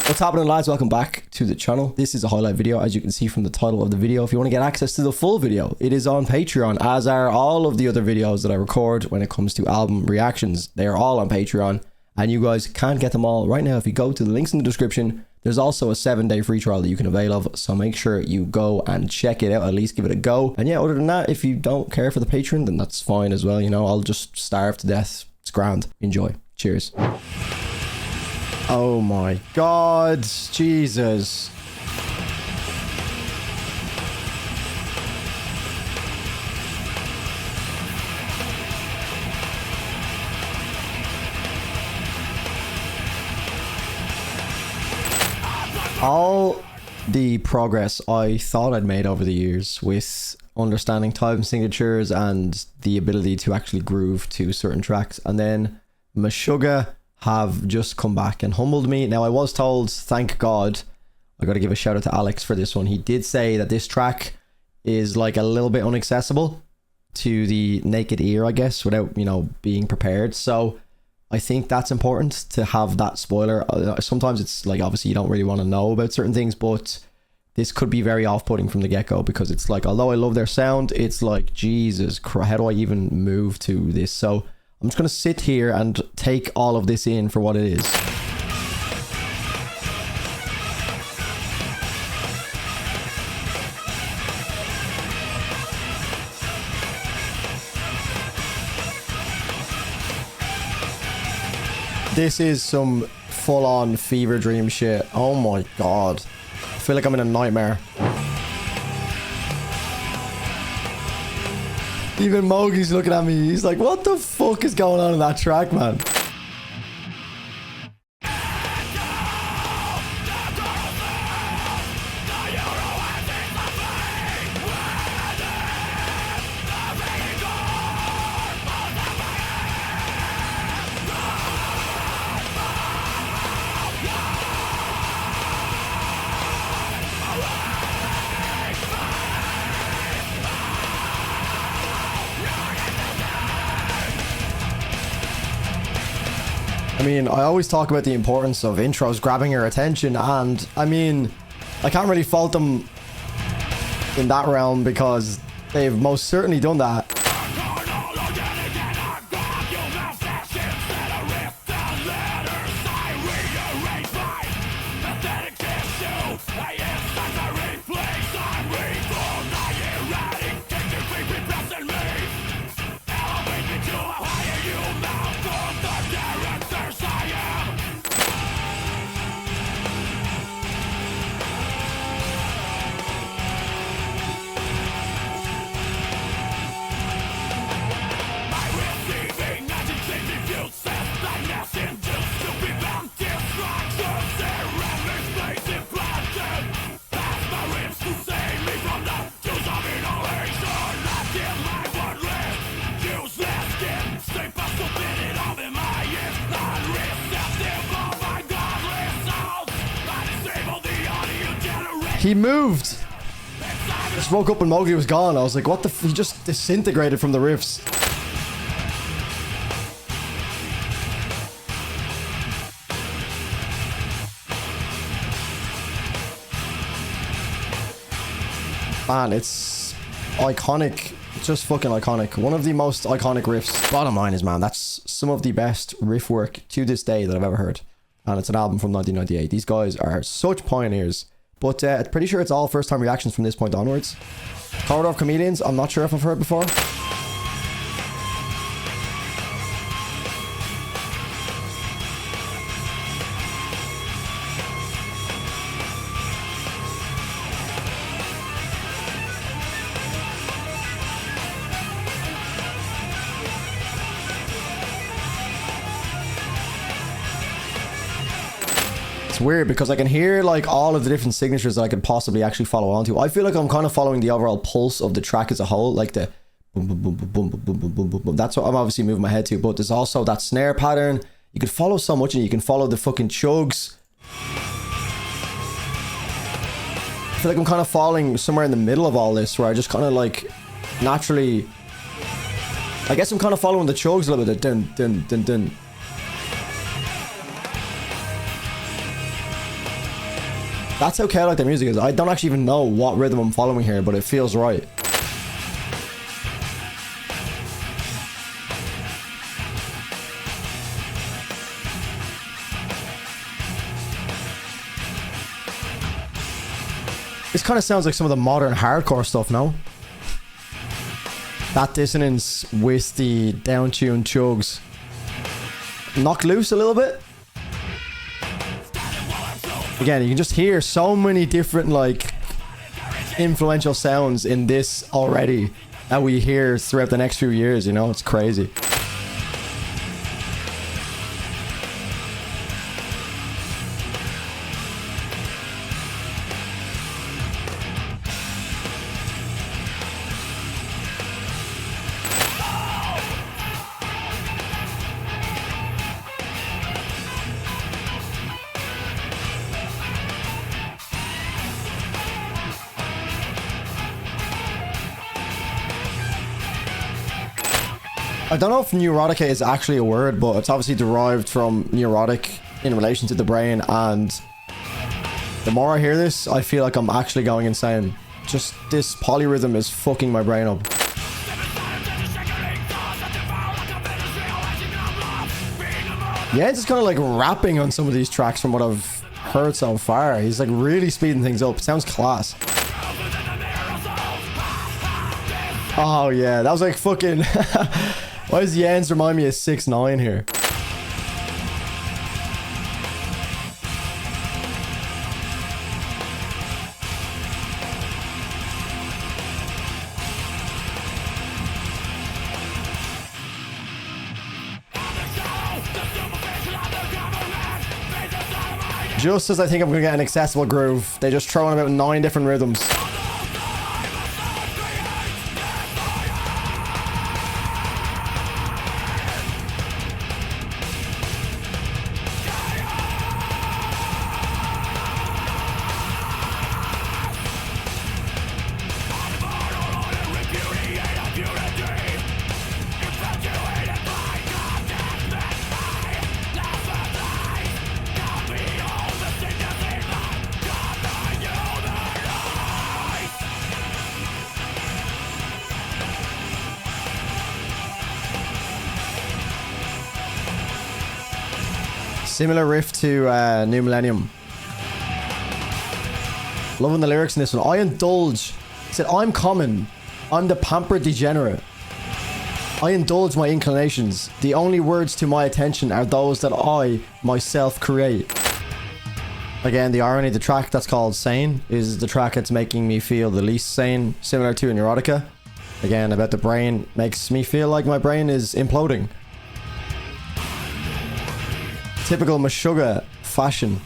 What's happening, lads? Welcome back to the channel. This is a highlight video, as you can see from the title of the video. If you want to get access to the full video, it is on Patreon, as are all of the other videos that I record when it comes to album reactions. They are all on Patreon, and you guys can get them all right now if you go to the links in the description. There's also a 7-day free trial that you can avail of, so make sure you go and check it out, at least give it a go. And yeah, other than that, if you don't care for the Patreon, then that's fine as well. You know, I'll just starve to death. It's grand. Enjoy. Cheers. Oh my God, Jesus. All the progress I thought I'd made over the years with understanding time signatures and the ability to actually groove to certain tracks, and then Meshuggah have just come back and humbled me. Now, I was told, thank God, I got to give a shout out to Alex for this one. He did say that this track is like a little bit inaccessible to the naked ear, I guess, without, you know, being prepared. So I think that's important to have that spoiler. Sometimes it's like, obviously you don't really want to know about certain things, but this could be very off-putting from the get-go, because it's like, although I love their sound, it's like, Jesus Christ, how do I even move to this? So I'm just going to sit here and take all of this in for what it is. This is some full-on fever dream shit. Oh my God. I feel like I'm in a nightmare. Even Mogi's looking at me. He's like, what the fuck is going on in that track, man? I mean, I always talk about the importance of intros grabbing your attention, and I mean, I can't really fault them in that realm, because they've most certainly done that. He moved. Just woke up when Mowgli was gone. I was like, what the f— he just disintegrated from the riffs. Man, it's iconic. It's just fucking iconic. One of the most iconic riffs. Bottom line is, man, that's some of the best riff work to this day that I've ever heard. And it's an album from 1998. These guys are such pioneers. But pretty sure it's all first-time reactions from this point onwards. Corridor of Chameleons, I'm not sure if I've heard before. It's weird because I can hear like all of the different signatures that I could possibly actually follow on to. I feel like I'm kind of following the overall pulse of the track as a whole, like the boom, boom, boom, boom, boom, boom, boom, boom, boom, boom. That's what I'm obviously moving my head to, but there's also that snare pattern. You could follow so much, and you can follow the fucking chugs. I feel like I'm kind of falling somewhere in the middle of all this, where I just kind of like naturally, I guess I'm kind of following the chugs a little bit. Dun, dun, dun, dun. That's how chaotic the music is. I don't actually even know what rhythm I'm following here, but it feels right. This kind of sounds like some of the modern hardcore stuff, no? That dissonance with the down-tuned chugs. Knocked loose a little bit. Again, you can just hear so many different, like, influential sounds in this already that we hear throughout the next few years, you know? It's crazy. I don't know if neurotica is actually a word, but it's obviously derived from neurotic in relation to the brain, and the more I hear this, I feel like I'm actually going insane. Just this polyrhythm is fucking my brain up. Yeah, it's just kind of like rapping on some of these tracks from what I've heard so far. He's like really speeding things up. It sounds class. Oh yeah, that was like fucking... Why does Jens remind me of 6ix9ine here? Just as I think I'm gonna get an accessible groove, they just throw in about 9 different rhythms. Similar riff to New Millennium. Loving the lyrics in this one. I indulge. He said, I'm common. I'm the pampered degenerate. I indulge my inclinations. The only words to my attention are those that I myself create. Again, the irony of the track that's called Sane is the track that's making me feel the least sane, similar to Neurotica. Again, about the brain makes me feel like my brain is imploding. Typical Meshuggah fashion.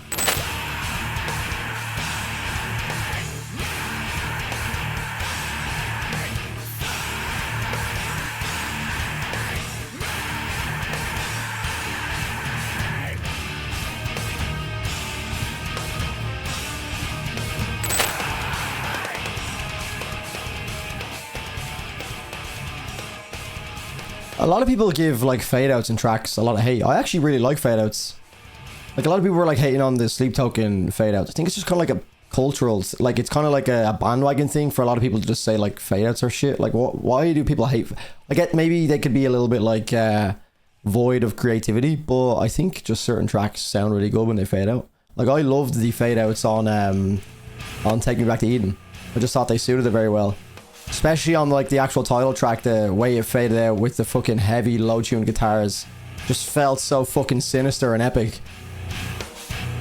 A lot of people give like fade outs in tracks a lot of hate. I actually really like fade outs. Like a lot of people were like hating on the Sleep Token fade outs. I think it's just kind of like a cultural, like it's kind of like a bandwagon thing for a lot of people to just say like fade outs are shit. Like why do people hate? I get maybe they could be a little bit like void of creativity, but I think just certain tracks sound really good when they fade out. Like I loved the fade outs on Take Me Back to Eden. I just thought they suited it very well. Especially on like the actual title track, the way it faded out with the fucking heavy low-tuned guitars just felt so fucking sinister and epic.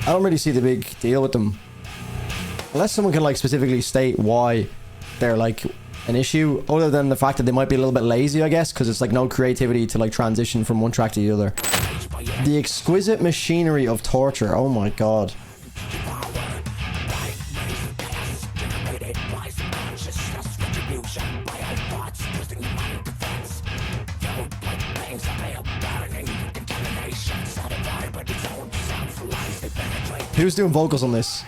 I don't really see the big deal with them. Unless someone can like specifically state why they're like an issue, other than the fact that they might be a little bit lazy, I guess, because it's like no creativity to like transition from one track to the other. The exquisite machinery of torture, oh my god. Who's doing vocals on this?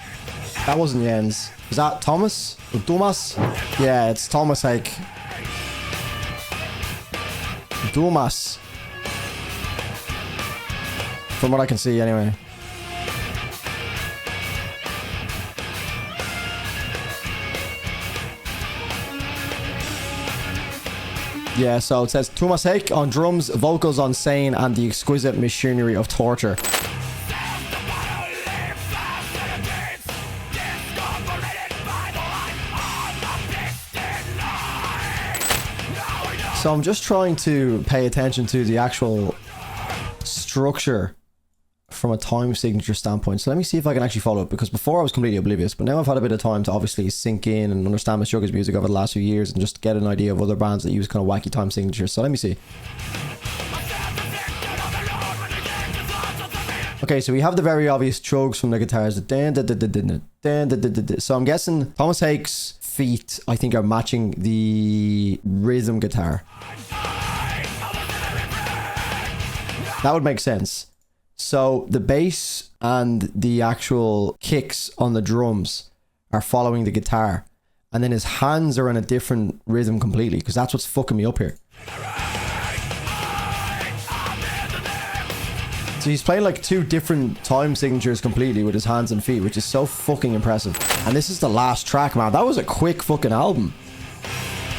That wasn't Jens. Is that Thomas? Or Dumas? Yeah, it's Thomas Hake. Dumas. From what I can see, anyway. Yeah, so it says Thomas Hake on drums, vocals on Sane, and the exquisite machinery of torture. So I'm just trying to pay attention to the actual structure from a time signature standpoint. So let me see if I can actually follow it, because before I was completely oblivious, but now I've had a bit of time to obviously sink in and understand Meshuggah's music over the last few years and just get an idea of other bands that use kind of wacky time signatures. So let me see. Okay, so we have the very obvious chugs from the guitars. So I'm guessing Thomas Hake's feet, I think, are matching the rhythm guitar. That would make sense. So the bass and the actual kicks on the drums are following the guitar. And then his hands are in a different rhythm completely, because that's what's fucking me up here. So he's playing like two different time signatures completely with his hands and feet, which is so fucking impressive. And this is the last track, man. That was a quick fucking album.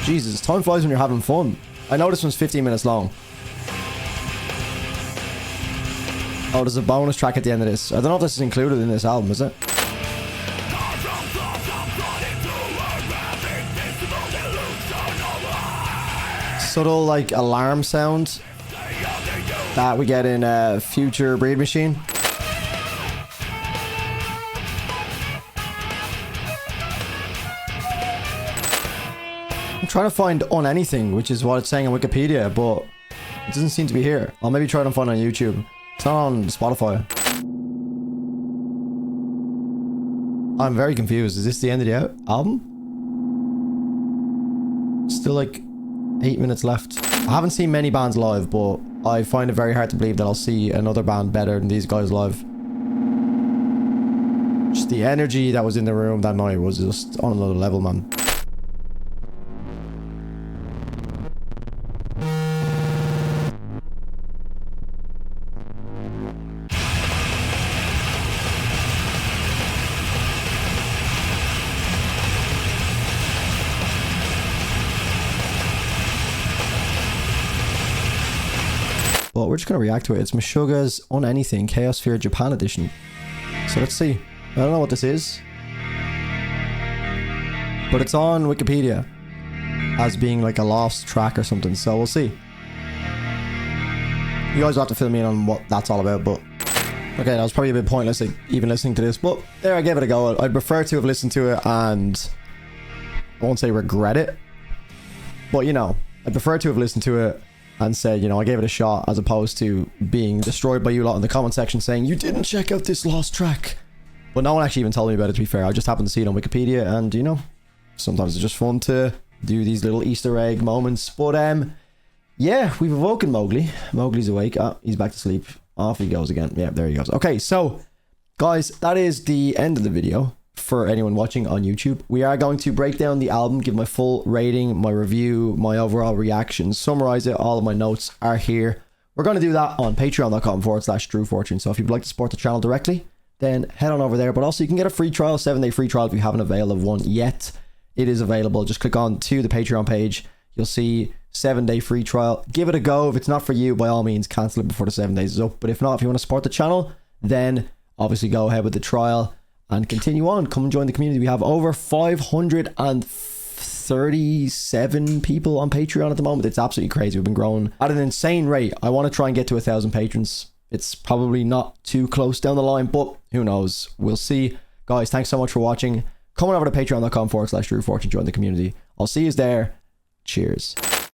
Jesus, time flies when you're having fun. I know this one's 15 minutes long. Oh, there's a bonus track at the end of this. I don't know if this is included in this album, is it? Subtle, like, alarm sound that we get in Future Breed Machine. I'm trying to find On Anything, which is what it's saying on Wikipedia, but it doesn't seem to be here. I'll maybe try to find it on YouTube. It's not on Spotify. I'm very confused. Is this the end of the album? Still like 8 minutes left. I haven't seen many bands live, but I find it very hard to believe that I'll see another band better than these guys live. Just the energy that was in the room that night was just on another level, man. But we're just going to react to it. It's Meshuggah's On Anything Chaosphere Japan Edition. So let's see. I don't know what this is, but it's on Wikipedia as being like a lost track or something. So we'll see. You guys will have to fill me in on what that's all about, but okay, that was probably a bit pointless, like, even listening to this, but there, I gave it a go. I'd prefer to have listened to it and I won't say regret it, but you know, I'd prefer to have listened to it and said, you know, I gave it a shot, as opposed to being destroyed by you lot in the comment section saying, you didn't check out this lost track. But no one actually even told me about it, to be fair. I just happened to see it on Wikipedia, and, you know, sometimes it's just fun to do these little Easter egg moments. But, yeah, we've awoken Mowgli. Mowgli's awake. Oh, he's back to sleep. Off he goes again. Yeah, there he goes. Okay, so, guys, that is the end of the video. For anyone watching on YouTube, we are going to break down the album, give my full rating, my review, my overall reaction, summarize it. All of my notes are here. We're going to do that on patreon.com/DrewFortune. So if you'd like to support the channel directly, then head on over there. But also you can get a free trial, 7-day free trial if you haven't availed of one yet. It is available. Just click on to the Patreon page. You'll see 7-day free trial. Give it a go. If it's not for you, by all means, cancel it before the 7 days is up. But if not, if you want to support the channel, then obviously go ahead with the trial and continue on. Come and join the community. We have over 537 people on Patreon at the moment. It's absolutely crazy. We've been growing at an insane rate. I want to try and get to 1,000 patrons. It's probably not too close down the line, but who knows? We'll see. Guys, thanks so much for watching. Come on over to patreon.com/DrewFortune. Join the community. I'll see you there. Cheers.